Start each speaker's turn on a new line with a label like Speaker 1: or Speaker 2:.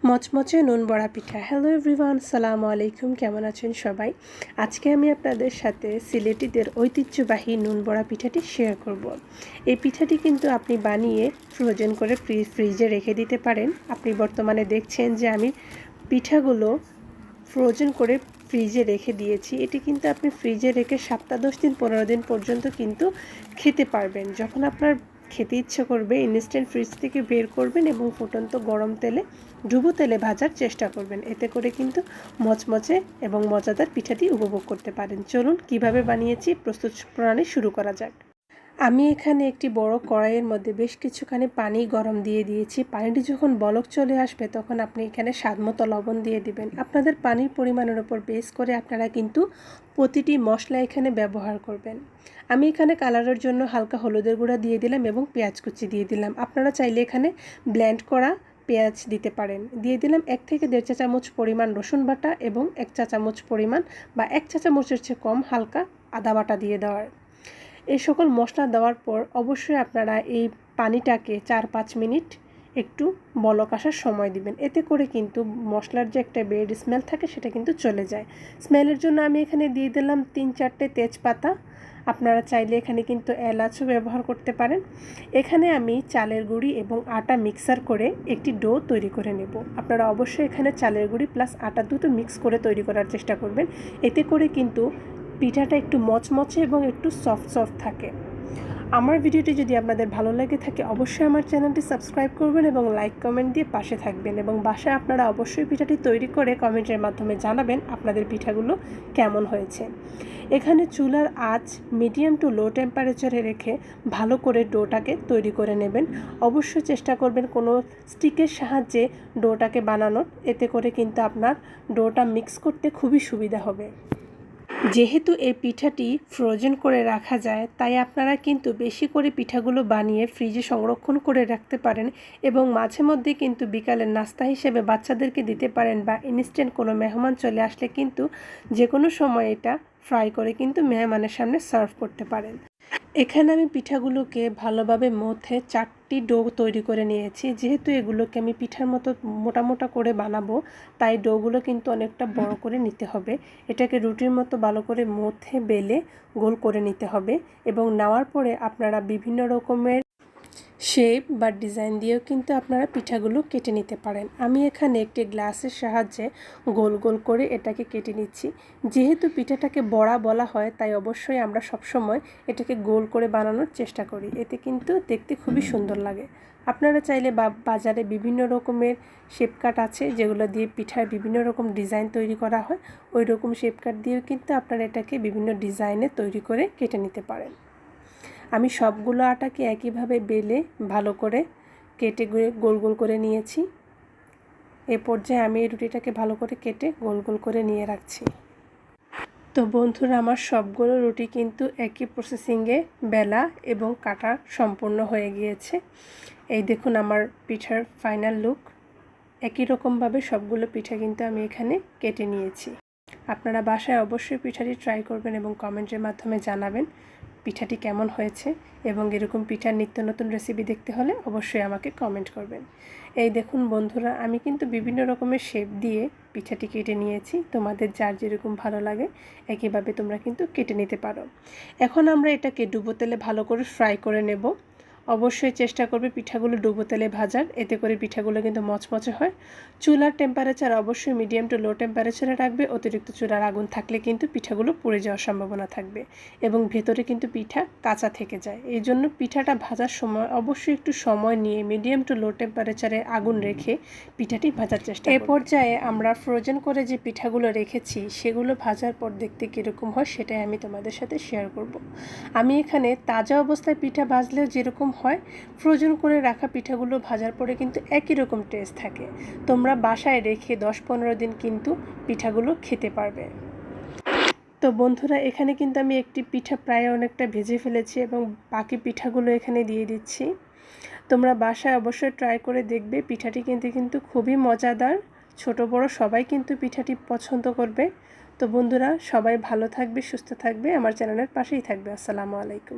Speaker 1: মচমচে নুন বড়া পিঠা। হ্যালো এভরিওয়ান, সালামু আলাইকুম। কেমন আছেন সবাই? আজকে আমি আপনাদের সাথে সিলেটিদের ঐতিহ্যবাহী নুন বড়া পিঠাটি শেয়ার করব। এই পিঠাটি কিন্তু আপনি বানিয়ে ফ্রোজেন করে ফ্রিজে রেখে দিতে পারেন। আপনি বর্তমানে দেখছেন যে আমি পিঠাগুলো ফ্রোজেন করে ফ্রিজে রেখে দিয়েছি। এটি কিন্তু আপনি ফ্রিজে রেখে সপ্তাহ 10 দিন 15 দিন পর্যন্ত কিন্তু খেতে পারবেন। যখন আপনার খেতে ইচ্ছে করবে ইনস্ট্যান্ট ফ্রিজ থেকে বের করবেন এবং ফুটন্ত গরম তেলে ডুবো তেলে ভাজার চেষ্টা করবেন। এতে করে কিন্তু মচমচে এবং মজাদার পিঠাটি উপভোগ করতে পারেন। চলুন কিভাবে বানিয়েছি প্রস্তুত প্রণালী শুরু করা যাক। আমি এখানে একটি বড় কড়াইয়ের মধ্যে বেশ কিছুখানি পানি গরম দিয়ে দিয়েছি। পানিটি যখন বলক চলে আসবে তখন আপনি এখানে স্বাদমতো লবণ দিয়ে দিবেন। আপনাদের পানির পরিমাণের উপর বেস করে আপনারা কিন্তু প্রতিটি মশলা এখানে ব্যবহার করবেন। আমি এখানে কালারের জন্য হালকা হলুদের গুঁড়া দিয়ে দিলাম এবং পেঁয়াজ কুচি দিয়ে দিলাম। আপনারা চাইলে এখানে ব্লেন্ড করা পেঁয়াজ দিতে পারেন। দিয়ে দিলাম 1 থেকে 1.5 চা চামচ পরিমাণ রসুন বাটা এবং 1 চা চামচ পরিমাণ বা 1 চা চামচের চেয়ে কম হালকা আদা বাটা দিয়ে দেওয়ার। এই সকল মশলা দেওয়ার পর অবশ্যই আপনারা এই পানিটাকে 4-5 মিনিট একটু বলক আসার সময় দিবেন। এতে করে কিন্তু মশলার যে একটা বেড স্মেল থাকে সেটা কিন্তু চলে যায়। স্মেলের জন্য আমি এখানে দিয়ে দিলাম 3-4টে তেজপাতা। আপনারা চাইলে এখানে কিন্তু এলাচও ব্যবহার করতে পারেন। এখানে আমি চালের গুঁড়ি এবং আটা মিক্সার করে একটি ডো তৈরি করে নেব। আপনারা অবশ্যই এখানে চালের গুঁড়ি প্লাস আটা দুটো মিক্স করে তৈরি করার চেষ্টা করবেন। এতে করে কিন্তু পিঠাটা একটু মচমচে এবং একটু সফট থাকে। আমার ভিডিওটি যদি আপনাদের ভালো লেগে থাকে অবশ্যই আমার চ্যানেলটি সাবস্ক্রাইব করবেন এবং লাইক কমেন্ট দিয়ে পাশে থাকবেন এবং বাসায় আপনারা অবশ্যই পিঠাটি তৈরি করে কমেন্টের মাধ্যমে জানাবেন আপনাদের পিঠাগুলো কেমন হয়েছে। এখানে চুলার আঁচ মিডিয়াম টু লো টেম্পারেচারে রেখে ভালো করে ডোটাকে তৈরি করে নেবেন। অবশ্যই চেষ্টা করবেন কোনো স্টিকের সাহায্যে ডোটাকে বানানোর। এতে করে কিন্তু আপনার ডোটা মিক্স করতে খুবই সুবিধা হবে। যেহেতু এই পিঠাটি ফ্রোজেন করে রাখা যায় তাই আপনারা কিন্তু বেশি করে পিঠাগুলো বানিয়ে ফ্রিজে সংরক্ষণ করে রাখতে পারেন এবং মাঝে মধ্যে কিন্তু বিকালের নাস্তা হিসেবে বাচ্চাদেরকে দিতে পারেন বা ইনস্ট্যান্ট কোনো মেহমান চলে আসলে কিন্তু যে কোনো সময় এটা ফ্রাই করে কিন্তু মেহমানের সামনে সার্ভ করতে পারেন। এখানে আমি পিঠাগুলোকে ভালোভাবে মথে 4টি ডো তৈরি করে নিয়েছি। যেহেতু এগুলোকে আমি পিঠার মতো মোটা মোটা করে বানাবো তাই ডোগুলো কিন্তু অনেকটা বড় করে নিতে হবে। এটাকে রুটির মতো ভালো করে মথে বেলে গোল করে নিতে হবে এবং নেওয়ার পরে আপনারা বিভিন্ন রকমের শেপ বা ডিজাইন দিয়েও কিন্তু আপনারা পিঠাগুলো কেটে নিতে পারেন। আমি এখানে একটি গ্লাসের সাহায্যে গোল গোল করে এটাকে কেটে নিচ্ছি। যেহেতু পিঠাটাকে বড়া বলা হয় তাই অবশ্যই আমরা সবসময় এটাকে গোল করে বানানোর চেষ্টা করি। এতে কিন্তু দেখতে খুবই সুন্দর লাগে। আপনারা চাইলে বাজারে বিভিন্ন রকমের শেপ কাট আছে যেগুলো দিয়ে পিঠার বিভিন্ন রকম ডিজাইন তৈরি করা হয়। ওই রকম শেপ কাট দিয়েও কিন্তু আপনারা এটাকে বিভিন্ন ডিজাইনে তৈরি করে কেটে নিতে পারেন। আমি সবগুলো আটাকে একইভাবে বেলে ভালো করে কেটে গোল গোল করে নিয়েছি। এ পর্যায়ে আমি এই রুটিটাকে ভালো করে কেটে গোল গোল করে নিয়ে রাখছি। তো বন্ধুরা, আমার সবগুলো রুটি কিন্তু একই প্রসেসিংয়ে বেলা এবং কাটা সম্পূর্ণ হয়ে গিয়েছে। এই দেখুন আমার পিঠার ফাইনাল লুক। একই রকমভাবে সবগুলো পিঠা কিন্তু আমি এখানে কেটে নিয়েছি। আপনারা বাসায় অবশ্যই পিঠাটি ট্রাই করবেন এবং কমেন্টের মাধ্যমে জানাবেন পিঠাটি কেমন হয়েছে এবং এরকম পিঠার নিত্য নতুন রেসিপি দেখতে হলে অবশ্যই আমাকে কমেন্ট করবেন। এই দেখুন বন্ধুরা, আমি কিন্তু বিভিন্ন রকমের শেপ দিয়ে পিঠাটি কেটে নিয়েছি। তোমাদের যার যেরকম ভালো লাগে একইভাবে তোমরা কিন্তু কেটে নিতে পারো। এখন আমরা এটাকে ডুবো তেলে ভালো করে ফ্রাই করে নেব। অবশ্যই চেষ্টা করবে পিঠাগুলো ডুবো তেলে ভাজার। এতে করে পিঠাগুলো কিন্তু মচমচে হয়। চুলার টেম্পারেচার অবশ্যই মিডিয়াম টু লো টেম্পারেচারে রাখবে। অতিরিক্ত চুলার আগুন থাকলে কিন্তু পিঠাগুলো পুড়ে যাওয়ার সম্ভাবনা থাকবে এবং ভেতরে কিন্তু পিঠা কাঁচা থেকে যায়। এই জন্য পিঠাটা ভাজার সময় অবশ্যই একটু সময় নিয়ে মিডিয়াম টু লো টেম্পারেচারে আগুন রেখে পিঠাটি ভাজার চেষ্টা করবে। এ পর্যায়ে আমরা ফ্রোজেন করে যে পিঠাগুলো রেখেছি সেগুলো ভাজার পর দেখতে কীরকম হয় সেটাই আমি তোমাদের সাথে শেয়ার করব। আমি এখানে তাজা অবস্থায় পিঠা ভাজলেও যেরকম হয় ফ্রোজেন করে রাখা পিঠাগুলো ভাজার পরে কিন্তু একই রকম টেস্ট থাকে। তোমরা বাসায় রেখে 10-15 দিন কিন্তু পিঠাগুলো খেতে পারবে। তো বন্ধুরা, এখানে কিন্তু আমি একটি পিঠা প্রায় অনেকটা ভেজে ফেলেছি এবং বাকি পিঠাগুলো এখানে দিয়ে দিচ্ছি। তোমরা বাসায় অবশ্যই ট্রাই করে দেখবে। পিঠাটি কিন্তু খুবই মজাদার। ছোট বড় সবাই কিন্তু পিঠাটি পছন্দ করবে। তো বন্ধুরা, সবাই ভালো থাকবে, সুস্থ থাকবে, আমার চ্যানেলের পাশেই থাকবে। আসসালামু আলাইকুম।